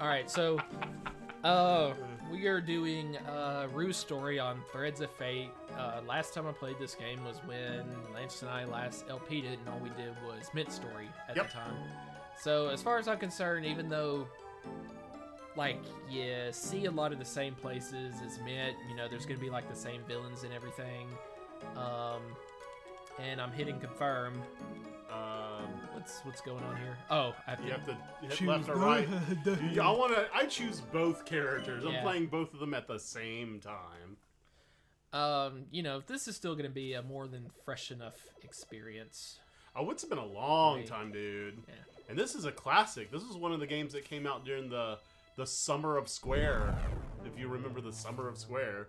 All right, so we are doing Rue's story on Threads of Fate. Last time I played this game was when Lance and I last LP'd it, and all we did was Mint Story at the time. So as far as I'm concerned, even though like you see a lot of the same places as Mint, you know, there's gonna be like the same villains and everything. And I'm hitting confirm. What's going on here? Oh, you have to hit left or right. I choose both characters. I'm playing both of them at the same time. You know, this is still going to be a more than fresh enough experience. Oh, it's been a long time, dude. Yeah. And this is a classic. This is one of the games that came out during the Summer of Square. If you remember the Summer of Square.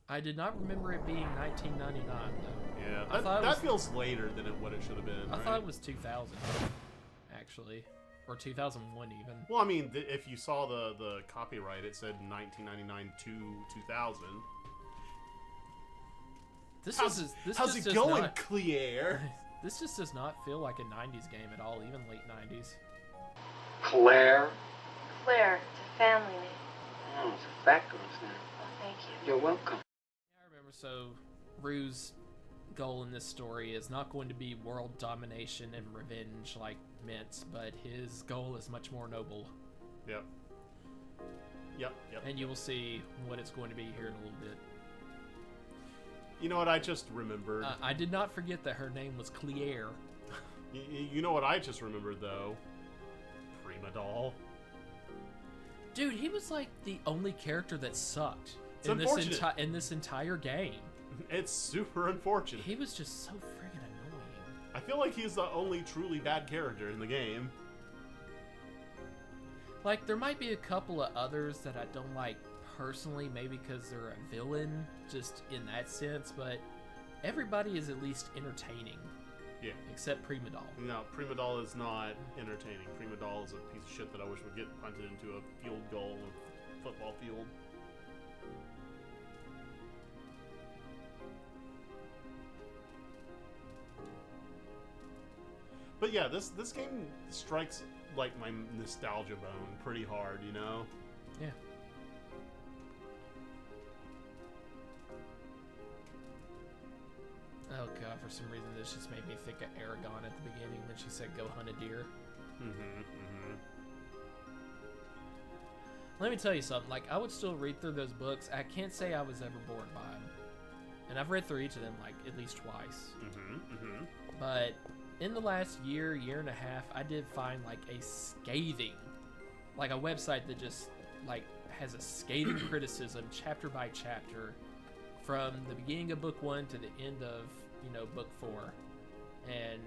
I did not remember it being 1999, though. Yeah, that feels later than what it should have been. I thought it was 2000, actually. Or 2001, even. Well, I mean, if you saw the copyright, it said 1999 to 2000. How's it going, Claire? This just does not feel like a 90s game at all, even late 90s. Claire? Claire, it's a family name. Oh, it's a fabulous name. Well, thank you. You're welcome. I remember, so Rue's goal in this story is not going to be world domination and revenge like Mint's, but his goal is much more noble. Yep. And you will see what it's going to be here in a little bit. You know what I just remembered? I did not forget that her name was Claire. You know what I just remembered, though? Prima Doll. Dude, he was like the only character that sucked in this entire game. It's super unfortunate. He was just so friggin' annoying. I feel like he's the only truly bad character in the game. Like, there might be a couple of others that I don't like personally, maybe because they're a villain, just in that sense, but everybody is at least entertaining. Yeah. Except Prima Doll. No, Prima Doll is not entertaining. Prima Doll is a piece of shit that I wish would get punted into a field goal of football field. But yeah, this game strikes like my nostalgia bone pretty hard, you know? Yeah. Oh god, for some reason this just made me think of Aragon at the beginning when she said go hunt a deer. Let me tell you something, like, I would still read through those books. I can't say I was ever bored by them. And I've read through each of them, like, at least twice. But in the last year and a half, I did find, like, a scathing, like, a website that just, like, has a scathing criticism, chapter by chapter, from the beginning of book 1 to the end of, you know, book 4. And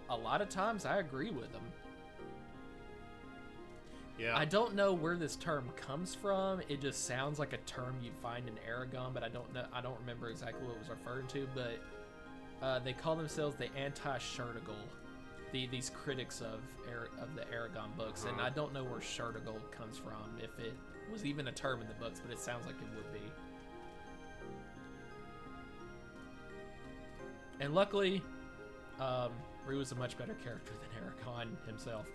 a lot of times I agree with them. Yeah. I don't know where this term comes from. It just sounds like a term you'd find in Aragon, but I don't remember exactly what it was referred to, but they call themselves the anti-Shertigal. These critics of the Aragon books, and I don't know where Shertigal comes from, if it was even a term in the books, but it sounds like it would be. And luckily, Rue is a much better character than Aragon himself.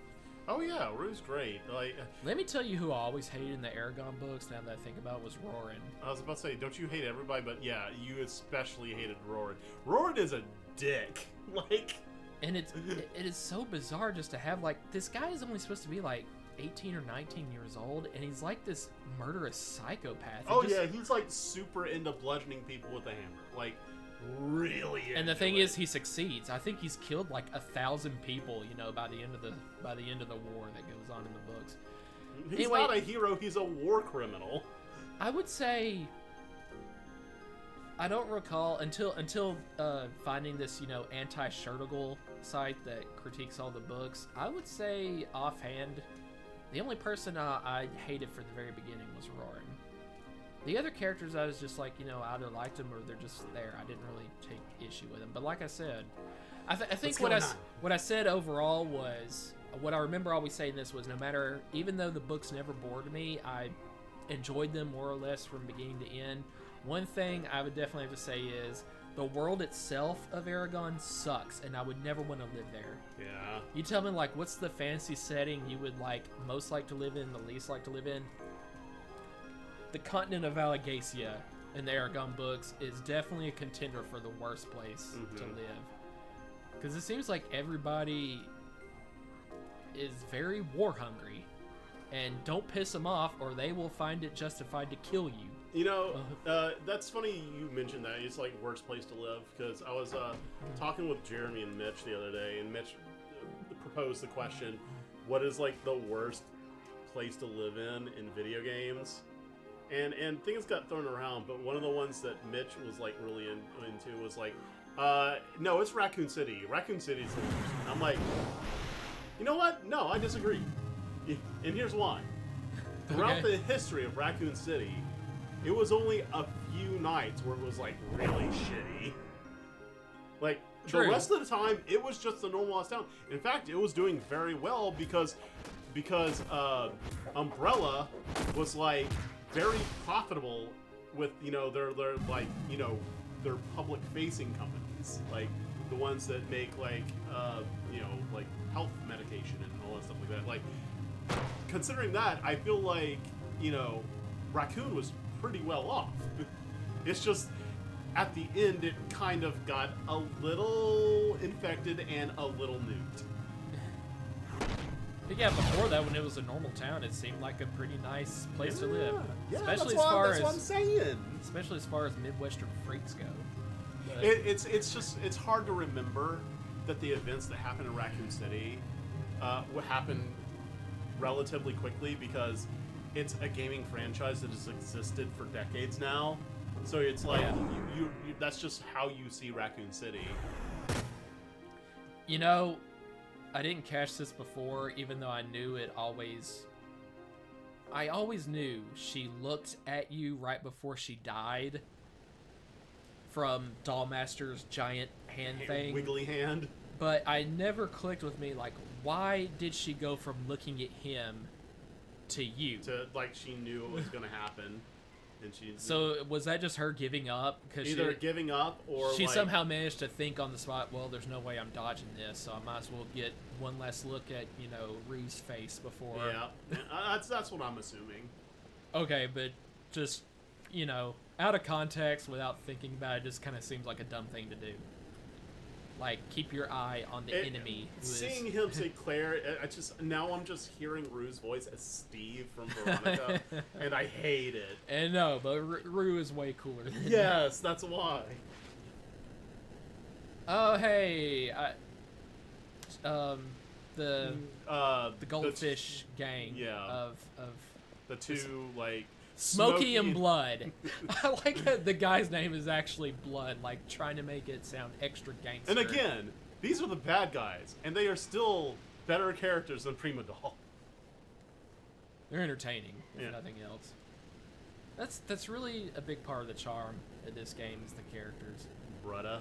Oh yeah, Rue's great. Like, let me tell you who I always hated in the Aragon books, now that I think about it, was Roran. I was about to say, don't you hate everybody? But yeah, you especially hated Roran. Roran is a dick. Like, and it is so bizarre just to have, like, this guy is only supposed to be like 18 or 19 years old, and he's like this murderous psychopath. Yeah, he's like super into bludgeoning people with a hammer. Like, really. And the thing is, he succeeds. I think he's killed like 1,000 people, you know, by the end of the war that goes on in the books. He's not a hero, he's a war criminal. I would say, I don't recall until finding this, you know, anti-Shertigal site that critiques all the books. I would say offhand, the only person I hated from the very beginning was Roran. The other characters, I was just like, you know, I either liked them or they're just there. I didn't really take issue with them. But like I said, I think what I said overall was, what I remember always saying this was, no matter, even though the books never bored me, I enjoyed them more or less from beginning to end. One thing I would definitely have to say is, the world itself of Aragon sucks, and I would never want to live there. Yeah. You tell me, like, what's the fantasy setting you would most like to live in, the least like to live in? The continent of Alagacia in the Aragon books is definitely a contender for the worst place to live. Because it seems like everybody is very war hungry, and don't piss them off or they will find it justified to kill you. You know, that's funny you mentioned that. It's like worst place to live, because I was talking with Jeremy and Mitch the other day, and Mitch proposed the question, what is like the worst place to live in video games? And things got thrown around, but one of the ones that Mitch was like really into was like, no, it's Raccoon City. Raccoon City is the worst. And I'm like, you know what? No, I disagree. And here's why. Throughout the history of Raccoon City, it was only a few nights where it was like really shitty. Like, the rest of the time, it was just a normal ass town. In fact, it was doing very well because Umbrella was like very profitable with, you know, their like, you know, their public facing companies, like the ones that make like you know, like health medication and all that stuff like that. Like, considering that, I feel like, you know, Raccoon was pretty well off. It's just at the end it kind of got a little infected and a little nuked. But yeah, before that, when it was a normal town, it seemed like a pretty nice place to live. Yeah, especially that's what as I'm saying. Especially as far as Midwestern freaks go. But It's hard to remember that the events that happened in Raccoon City would happen relatively quickly, because it's a gaming franchise that has existed for decades now. So it's like you that's just how you see Raccoon City. You know, I didn't catch this before, even though I knew it always. I always knew she looked at you right before she died from Dollmaster's giant hand thing. Wiggly hand. But I never clicked with me, like, why did she go from looking at him to you? To, like, she knew it was going to happen. And she. So was that just her giving up? Cause either giving up or she like, somehow managed to think on the spot, well, there's no way I'm dodging this, so I might as well get one last look at, you know, Rue's face before. Yeah, that's what I'm assuming. Okay, but just, you know, out of context, without thinking about it, just kind of seems like a dumb thing to do. Like, keep your eye on the enemy. Seeing him say Claire, I'm just hearing Rue's voice as Steve from Veronica, and I hate it. And no, but Rue is way cooler than yes, that's why. Oh, hey, the Goldfish gang of the two, like... Smokey and Blood. I like that the guy's name is actually Blood, like trying to make it sound extra gangster. And again, these are the bad guys, and they are still better characters than Prima Doll. They're entertaining, if nothing else. That's really a big part of the charm of this game is the characters. Brutta.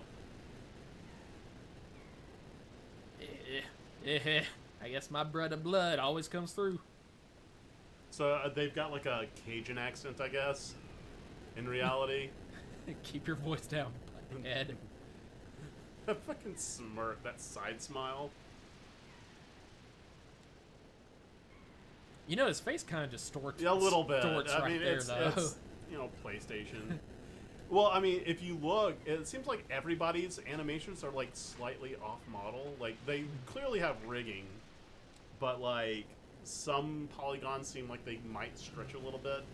I guess my Brutta blood always comes through. So they've got like a Cajun accent, I guess, in reality. Keep your voice down, Ed. That fucking smirk, that side smile. You know, his face kind of distorts. Yeah, a little bit. I mean, it's you know, PlayStation. Well, I mean, if you look, it seems like everybody's animations are like slightly off model. Like they clearly have rigging, but like some polygons seem like they might stretch a little bit.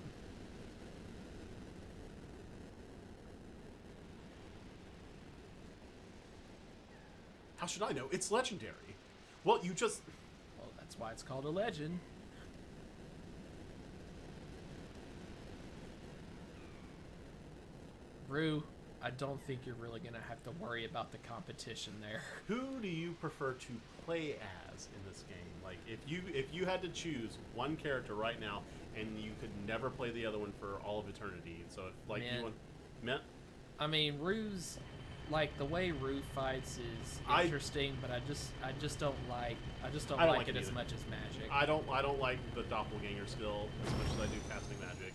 How should I know? It's legendary. Well, you just... Well, that's why it's called a legend. Rue, I don't think you're really going to have to worry about the competition there. Who do you prefer to play as in this game? Like, if you had to choose one character right now, and you could never play the other one for all of eternity, so if, like you want... Mint? I mean, Rue's... Like, the way Rue fights is interesting, but I just don't like it as much as magic. I don't like the doppelganger skill as much as I do casting magic.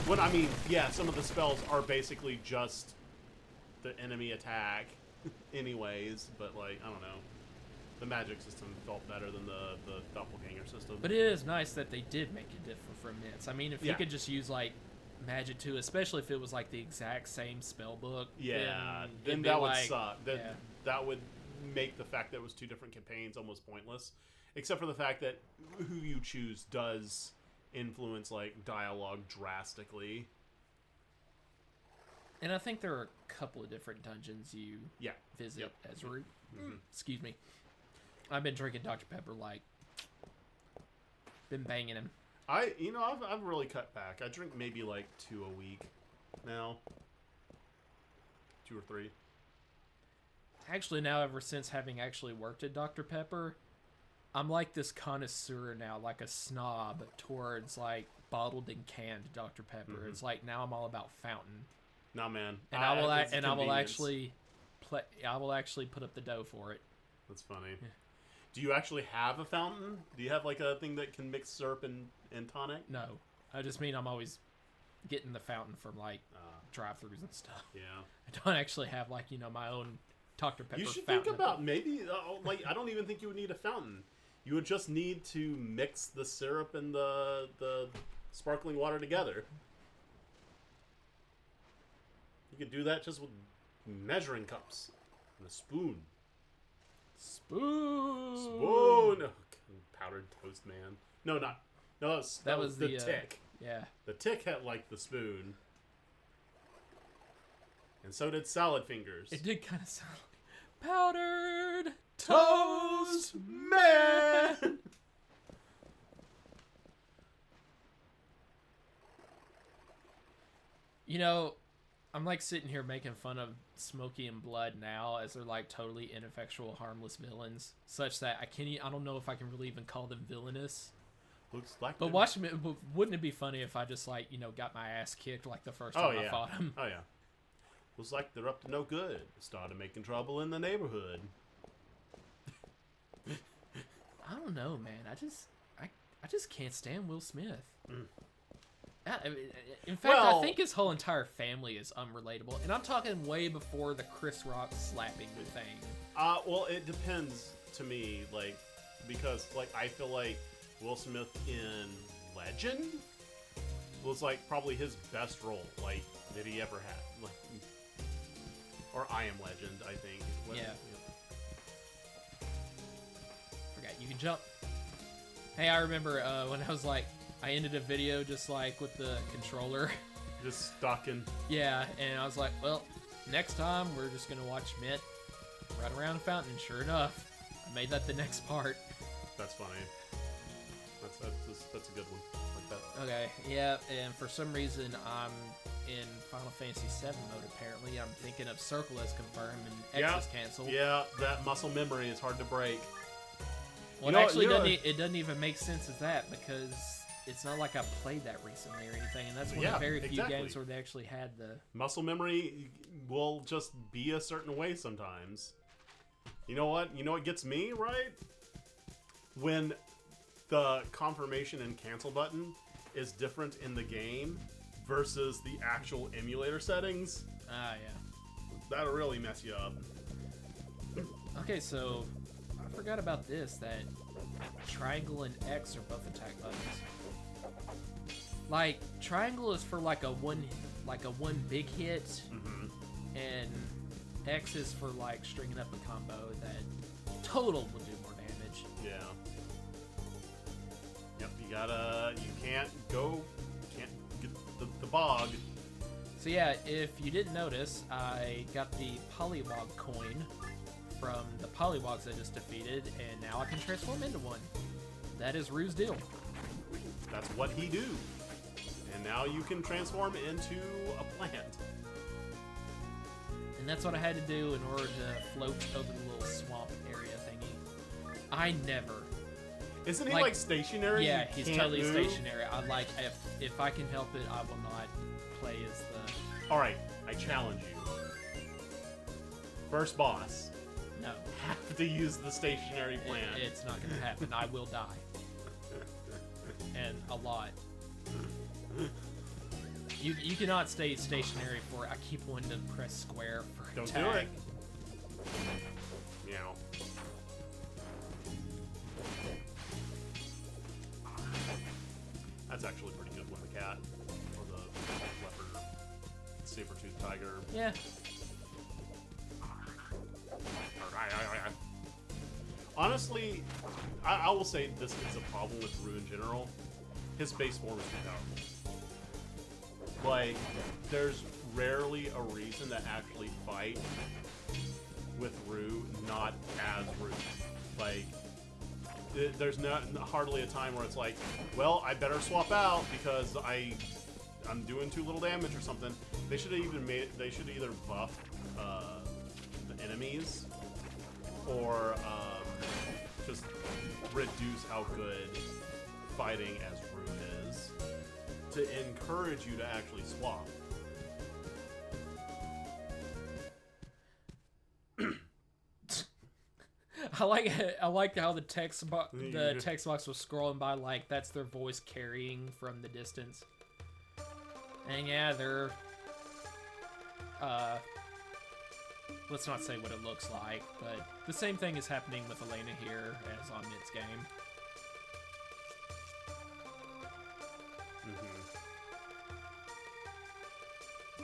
When I mean, yeah, some of the spells are basically just the enemy attack, anyways. But like, I don't know, the magic system felt better than the doppelganger system. But it is nice that they did make it different from Mitts. I mean, if you could just use like magic too, especially if it was like the exact same spell book. Yeah, then that would like, suck. That would make the fact that it was two different campaigns almost pointless. Except for the fact that who you choose does influence like dialogue drastically. And I think there are a couple of different dungeons you visit as Root. Excuse me. I've been drinking Dr. Pepper like been banging him. I've really cut back. I drink maybe like 2 a week now. 2 or 3. Actually, now ever since having actually worked at Dr. Pepper, I'm like this connoisseur now, like a snob towards like bottled and canned Dr. Pepper. It's like now I'm all about fountain. Nah, man. And I will actually put up the dough for it. That's funny. Yeah. Do you actually have a fountain? Do you have like a thing that can mix syrup and tonic? No, I just mean I'm always getting the fountain from like drive-thrus and stuff. Yeah. I don't actually have like my own Dr. Pepper. You should fountain think about maybe like I don't even think you would need a fountain. You would just need to mix the syrup and the sparkling water together. You could do that just with measuring cups and a spoon. Spoon. Oh, powdered toast man. No, that was the Tick. Yeah. The Tick had like the spoon. And so did Salad Fingers. It did kind of sound like powdered toast man. I'm like sitting here making fun of Smokey and Blood now as they're like totally ineffectual, harmless villains, such that I don't know if I can really even call them villainous. Looks like. But wouldn't it be funny if I just like got my ass kicked like the first time I fought him? Oh yeah. Looks like they're up to no good. Started making trouble in the neighborhood. I don't know, man. I just can't stand Will Smith. In fact, I think his whole entire family is unrelatable, and I'm talking way before the Chris Rock slapping thing. Well, it depends to me, like, because like I feel like Will Smith in Legend was like probably his best role, like that he ever had, like, or I Am Legend, I think. Forgot you can jump. Hey, I remember when I was like. I ended a video just like with the controller. Just stalking. Yeah, and I was like, well, next time we're just going to watch Mint run around a fountain. Sure enough, I made that the next part. That's funny. That's a good one. Like that. Okay, yeah, and for some reason I'm in Final Fantasy VII mode apparently. I'm thinking of Circle is confirmed and X is canceled. Yeah, that muscle memory is hard to break. Well, it doesn't even make sense as that because... It's not like I played that recently or anything, and that's one of the very few games where they actually had the... Muscle memory will just be a certain way sometimes. You know what? You know what gets me, right? When the confirmation and cancel button is different in the game versus the actual emulator settings. Ah, yeah. That'll really mess you up. Okay, so I forgot about this, that triangle and X are both attack buttons. Like, triangle is for like a one big hit, and X is for like stringing up a combo that total will do more damage. Yeah. Yep, you can't get the bog. So yeah, if you didn't notice, I got the Polywog coin from the Polywogs I just defeated, and now I can transform into one. That is Rue's deal. That's what he do. And now you can transform into a plant. And that's what I had to do in order to float over the little swamp area thingy. I never. Isn't he like stationary? Yeah, he's totally stationary. I like if I can help it, I will not play as the... Alright, I challenge you. First boss. No. Have to use the stationary plant. It's not going to happen. I will die. And a lot. You cannot stay stationary for. I keep wanting to press square for Don't attack. do it. Meow. That's actually pretty good when the cat or the leopard, saber-toothed tiger. Yeah. Honestly, I will say this is a problem with Rue in general. His base form is too powerful. Like, there's rarely a reason to actually fight with Rue not as Rue. Like, there's hardly a time where it's like, well, I better swap out because I'm doing too little damage or something. They should have even made. They should either buff the enemies or just reduce how good fighting as Rue is to encourage you to actually swap. I like how the text box was scrolling by like that's their voice carrying from the distance. And yeah, they're let's not say what it looks like, but the same thing is happening with Elena here as on Mid's game.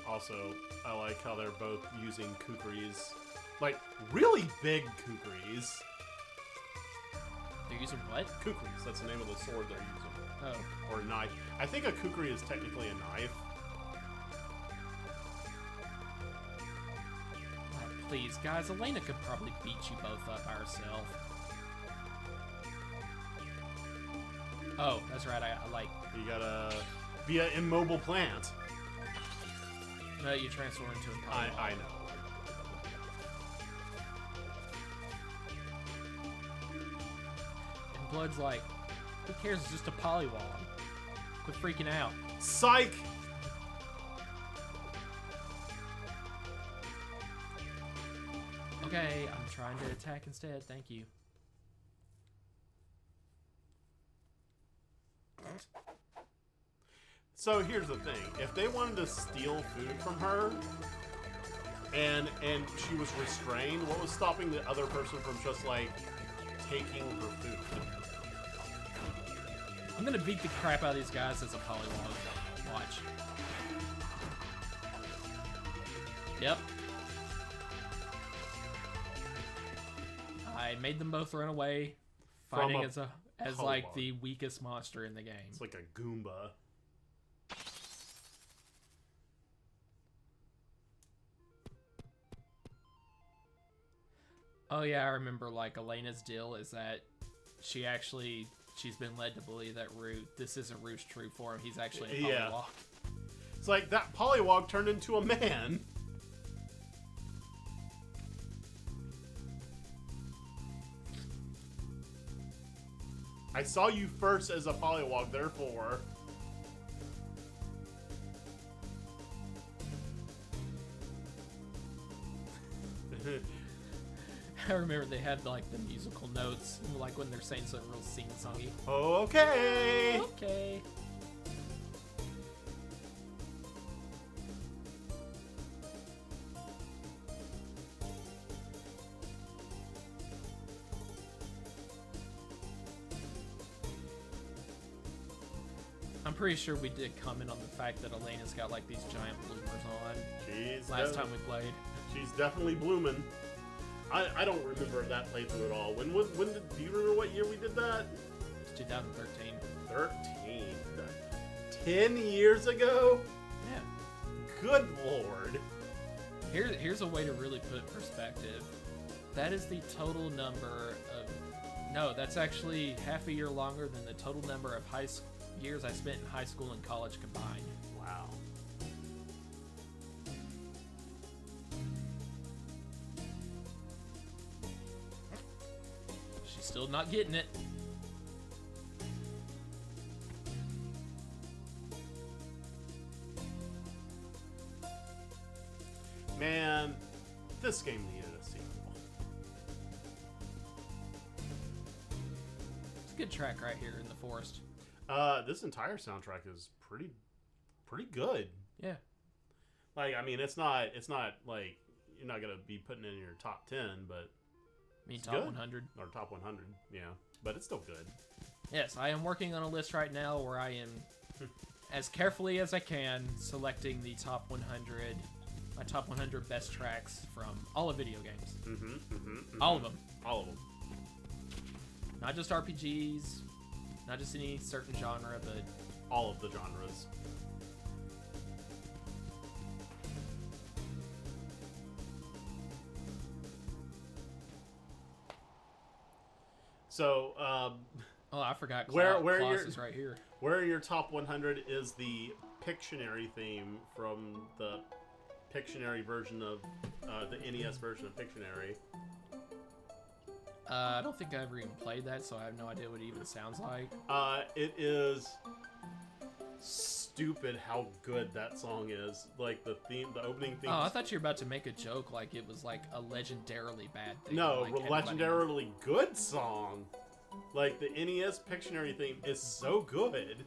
Also, I like how they're both using kukris. Like, really big kukris. They're using what? Kukris, that's the name of the sword they're using. Oh. Or knife. I think a kukri is technically a knife. Oh, please, guys, Elena could probably beat you both up by herself. Oh, that's right, I like... You gotta be an immobile plant. No, you transform into a polywog. I know. And Blood's like, who cares, it's just a polywog. Quit freaking out. Psych! Okay, I'm trying to attack instead, thank you. So here's the thing. If they wanted to steal food from her and she was restrained, what was stopping the other person from just like taking her food? I'm gonna beat the crap out of these guys as a polywog. Watch. Yep. I made them both run away, fighting as like the weakest monster in the game. It's like a Goomba. Oh yeah, I remember like Elena's deal is that she's been led to believe that this isn't Rue's true form. He's actually a polywog. Yeah. It's like that polywog turned into a man. I saw you first as a polywog, therefore. I remember they had like the musical notes, like when they're saying something real sing-songy. Okay. Okay. I'm pretty sure we did comment on the fact that Elena's got like these giant bloomers on last time we played. She's definitely blooming. I don't remember that playthrough at all. Do you remember what year we did that? It's 2013. 13. 10 years ago? Yeah. Good lord. Here's a way to really put it in perspective. That is the total number of... No, that's actually half a year longer than the total number of years I spent in high school and college combined. Wow. She's still not getting it. Man, this game needed a sequel. It's a good track right here in the forest. This entire soundtrack is pretty good. Yeah. Like, I mean, it's not like you're not gonna be putting it in your top 10, but I mean, it's top good. 100. Or top 100, yeah. But it's still good. Yes, I am working on a list right now where I am, as carefully as I can, selecting the top 100, my top 100 best tracks from all of video games. All of them. All of them. Not just RPGs, not just any certain genre, but All of the genres. So, oh, I forgot. Where Klaus you're- is right here. where your top 100 is the Pictionary theme from the Pictionary version of the NES version of Pictionary. I don't think I ever even played that, so I have no idea what it even sounds like. It is stupid how good that song is. Like the opening theme. Oh, I thought you were about to make a joke like it was like a legendarily bad thing. No, like a legendarily good song. Like the NES Pictionary theme is so good.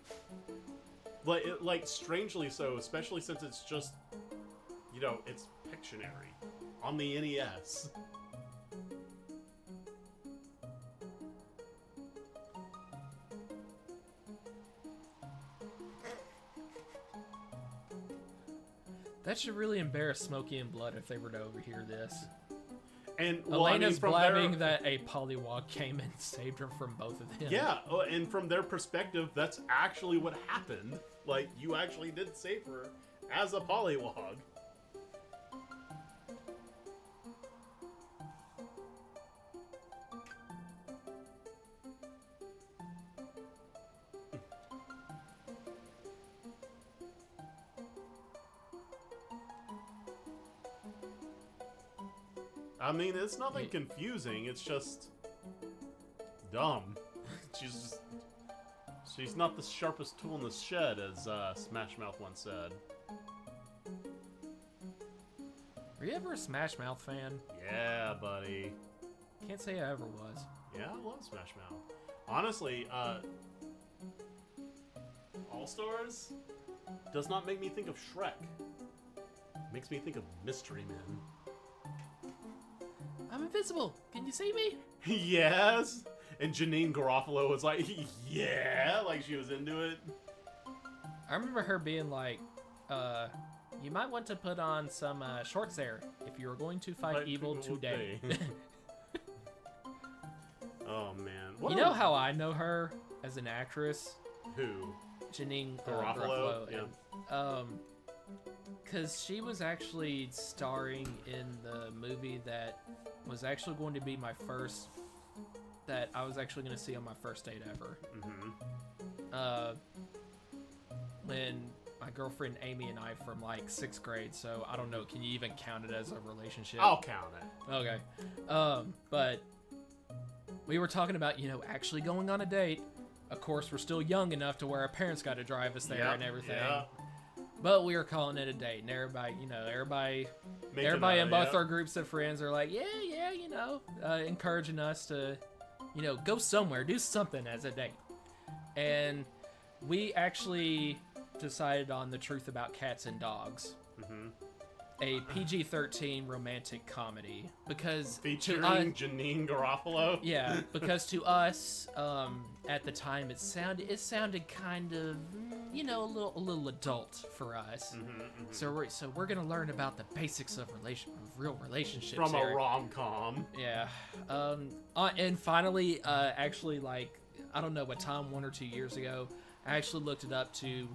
Like strangely so, especially since it's just, it's Pictionary on the NES. That should really embarrass Smokey and Blood if they were to overhear this. And Elena's from blabbing that a Pollywog came and saved her from both of them. Yeah, and from their perspective, that's actually what happened. Like, you actually did save her as a Pollywog. I mean, it's nothing confusing. It's just dumb. She's not the sharpest tool in the shed, as Smash Mouth once said. Were you ever a Smash Mouth fan? Yeah, buddy. Can't say I ever was. Yeah, I love Smash Mouth. Honestly, All Stars does not make me think of Shrek. It makes me think of Mystery Men. I'm invisible. Can you see me? Yes. And Janine Garofalo was like, yeah, like she was into it. I remember her being like, you might want to put on some shorts there if you're going to fight evil today. Oh, man. You know how I know her as an actress? Who? Janine Garofalo? Garofalo. Yeah. Because she was actually starring in the movie that was actually going to be my first, that I was actually going to see on my first date ever. When my girlfriend Amy and I from like 6th grade, so I don't know, can you even count it as a relationship? I'll count it. Okay. But we were talking about, actually going on a date. Of course, we're still young enough to where our parents got to drive us there and everything. Yeah. But we were calling it a date, and everybody, in both our groups of friends are like, encouraging us to, go somewhere, do something as a date. And we actually decided on The Truth About Cats and Dogs, a PG-13 romantic comedy, because featuring Janine Garofalo. Yeah, because to us, at the time, it sounded kind of, a little adult for us. So we're gonna learn about the basics of real relationships From here. a rom-com. Yeah. And finally, actually, like, I don't know what time, 1 or 2 years ago, I actually looked it up to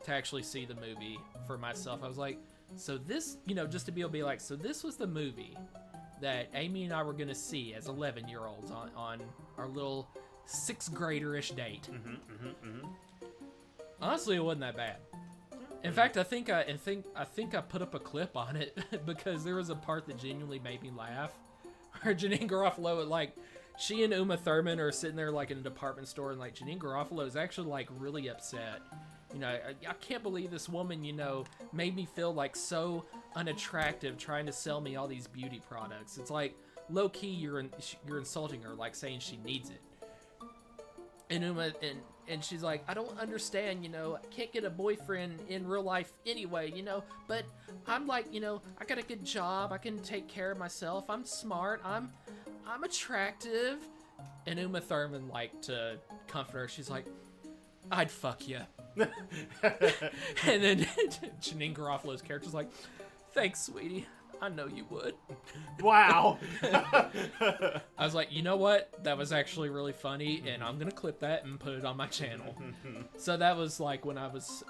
actually see the movie for myself. I was like, so this, just to be able to be like, so this was the movie that Amy and I were gonna see as 11-year-olds on our little 6th grader-ish date. Honestly, it wasn't that bad. In fact, I think I put up a clip on it because there was a part that genuinely made me laugh. Where Janine Garofalo, like, she and Uma Thurman are sitting there like in a department store, and like Janine Garofalo is actually like really upset. I can't believe this woman, made me feel like so unattractive trying to sell me all these beauty products. It's like, low-key, you're insulting her, like saying she needs it. And and she's like, I don't understand, you know, I can't get a boyfriend in real life anyway, you know, but I'm like, you know, I got a good job, I can take care of myself, I'm smart, I'm attractive. And Uma Thurman, like, to comfort her, she's like, I'd fuck you. And then Janine Garofalo's character's like, thanks, sweetie. I know you would. Wow. I was like, you know what? That was actually really funny, and I'm gonna clip that and put it on my channel. So that was like when I was,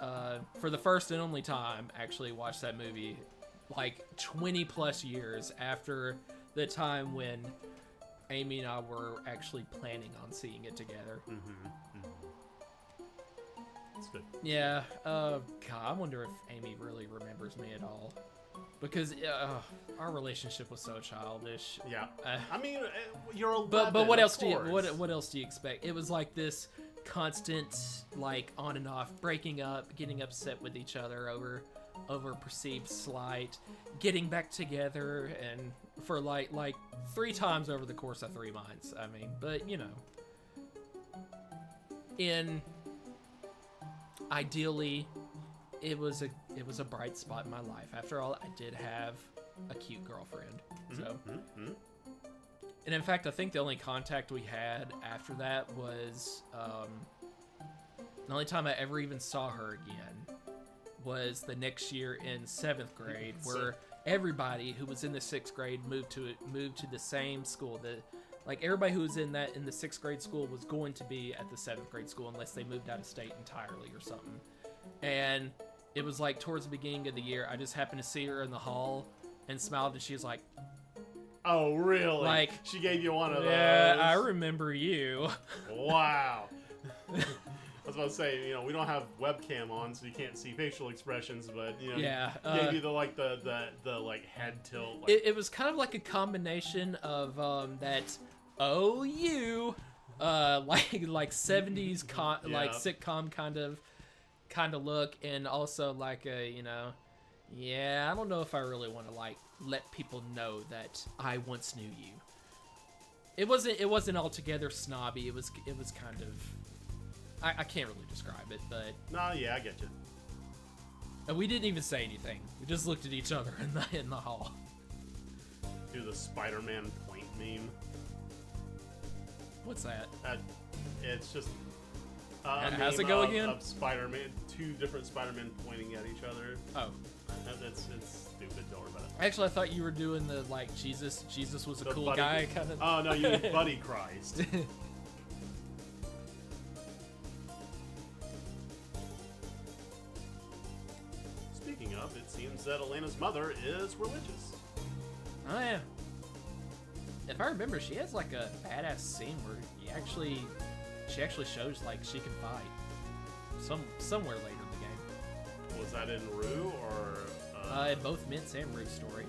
for the first and only time, actually watched that movie, like 20 plus years after the time when Amy and I were actually planning on seeing it together. That's good. Yeah. God, I wonder if Amy really remembers me at all. Because our relationship was so childish. Yeah. I mean, you're 11, But what else of do you course. what else do you expect? It was like this constant, like, on and off, breaking up, getting upset with each other over perceived slight, getting back together, and for like 3 times over the course of 3 months. I mean, but you know, ideally, it was a bright spot in my life. After all, I did have a cute girlfriend. So, and in fact, I think the only contact we had after that was the only time I ever even saw her again was the next year in 7th grade, where everybody who was in the 6th grade moved to the same school. Like, everybody who was in the 6th grade school was going to be at the 7th grade school unless they moved out of state entirely or something. And it was like towards the beginning of the year, I just happened to see her in the hall and smiled, and she was like, Oh, really? Like, she gave you one of yeah, those. I remember you. Wow. I was about to say, you know, we don't have webcam on, so you can't see facial expressions, but you know, Yeah, gave you the like head tilt. Like, It was kind of like a combination of that you like 70s like sitcom kind of look, and also like a, you know, yeah, I don't know if I really want to like let people know that I once knew you. It wasn't altogether snobby. It was kind of, I can't really describe it, but no, yeah, I get you. and we didn't even say anything. We just looked at each other in the hall. Do the Spider-Man point meme. What's that? It's just How's meme it go again? Of Spider-Man, 2 different Spider-Men pointing at each other. Oh. It's stupid. Don't worry about it. Actually, I thought you were doing the, like, Jesus was a The cool buddy- guy kind of. Oh no, you mean Buddy Christ. Speaking of, it seems that Elena's mother is religious. Oh yeah. If I remember, she has like a badass scene where she actually shows like she can fight. Somewhere later in the game. Was that in Rue or? In both Mint's and Rue's story.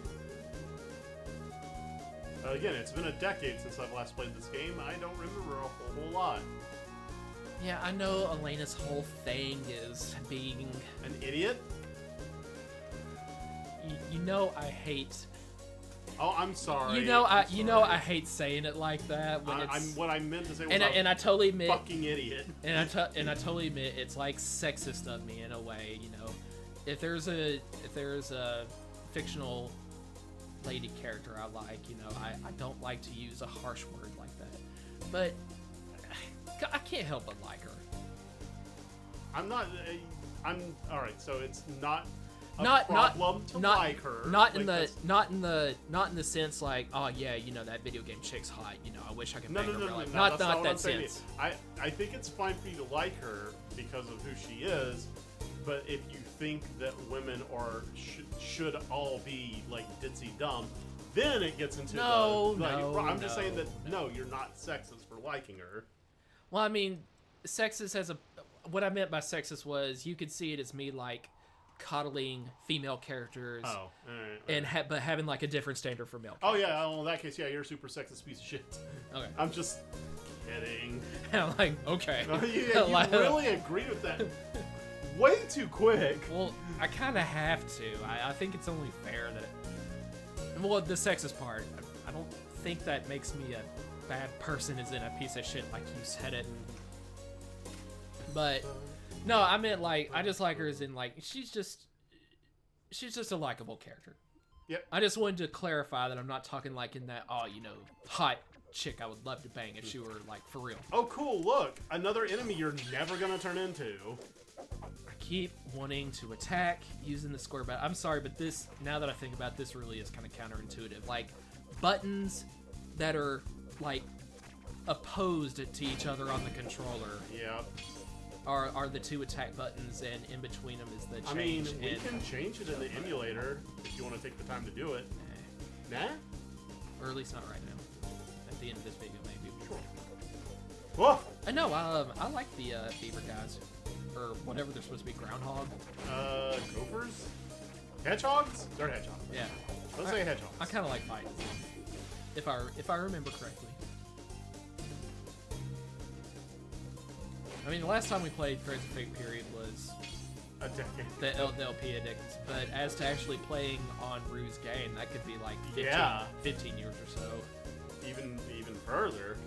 Again, it's been a decade since I've last played this game. I don't remember a whole lot. Yeah, I know Elena's whole thing is being. An idiot? You know, I hate. Oh, I'm sorry. You know, I'm sorry. I hate saying it like that when it's. What I meant to say was and I totally admit. fucking idiot. And I totally admit it's like sexist of me in a way, you know. If there's a fictional lady character I like, you know, I don't like to use a harsh word like that. But I can't help but like her. I'm not. I'm all right. So it's not a Not problem to not like her. not Like, in the that's- not in the sense like, oh yeah, you know, that video game chick's hot, you know, I wish I could No, bang no, her no, in real no, life. no. Not That's not what I'm that saying. sense. I think it's fine for you to like her because of who she is, but if you think that women should all be like ditzy dumb, then it gets into No, the, like, no, I'm just saying that no. no, you're not sexist for liking her. Well, I mean, sexist has a. What I meant by sexist was you could see it as me like coddling female characters, Oh, all right. and but having like a different standard for male. Oh yeah, well, in that case, yeah, you're a super sexist piece of shit. Okay. I'm just kidding. And I'm like, okay. You Like, really agree with that way too quick. Well, I kind of have to. I think it's only fair that. Well, the sexist part, I don't think that makes me a bad person, as in a piece of shit like you said it. But no, I meant like I just like her as in like she's just a likable character. Yep. I just wanted to clarify that I'm not talking like in that hot chick I would love to bang if she were like for real. Oh, cool! Look, another enemy you're never gonna turn into. I keep wanting to attack using the square button. I'm sorry, but this, now that I think about it, this really is kind of counterintuitive. Like buttons that are like opposed to each other on the controller Yep. are the two attack buttons, and in between them is the change. I mean, we and, can change it in the emulator if you want to take the time to do it. Nah? or at least not right now. At the end of this video, maybe. Sure. Whoa! I know. I like the beaver guys, or whatever they're supposed to be. Groundhog. Gophers? Hedgehogs? They're hedgehogs. Yeah. Let's say hedgehogs. I kind of like fighting. If I remember correctly. I mean, the last time we played Threads of Fate Period was A decade. the LP Addicts, but as to actually playing on Rue's game, that could be like 15 years or so. Even further.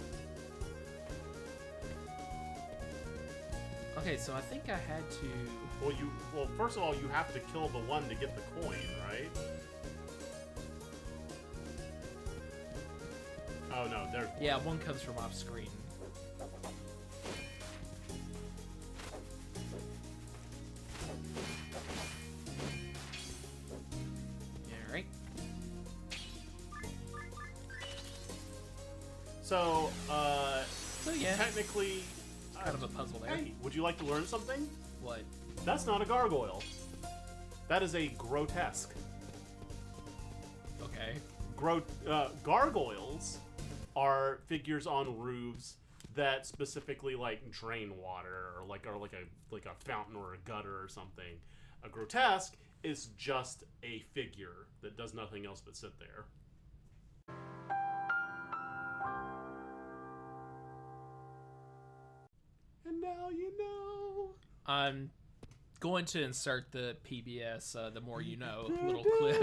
Okay, so I think I had to... Well, first of all, you have to kill the one to get the coin, right? Oh no, there's one. Yeah, one comes from off screen. Yeah, right. So, So yeah, technically, kind of a puzzle there. hey, would you like to learn something? What? That's not a gargoyle. That is a grotesque. Okay. Gargoyles are figures on roofs that specifically like drain water or like a fountain or a gutter or something. A grotesque is just a figure that does nothing else but sit there. And now you know. I'm going to insert the PBS, the more you know, little clip.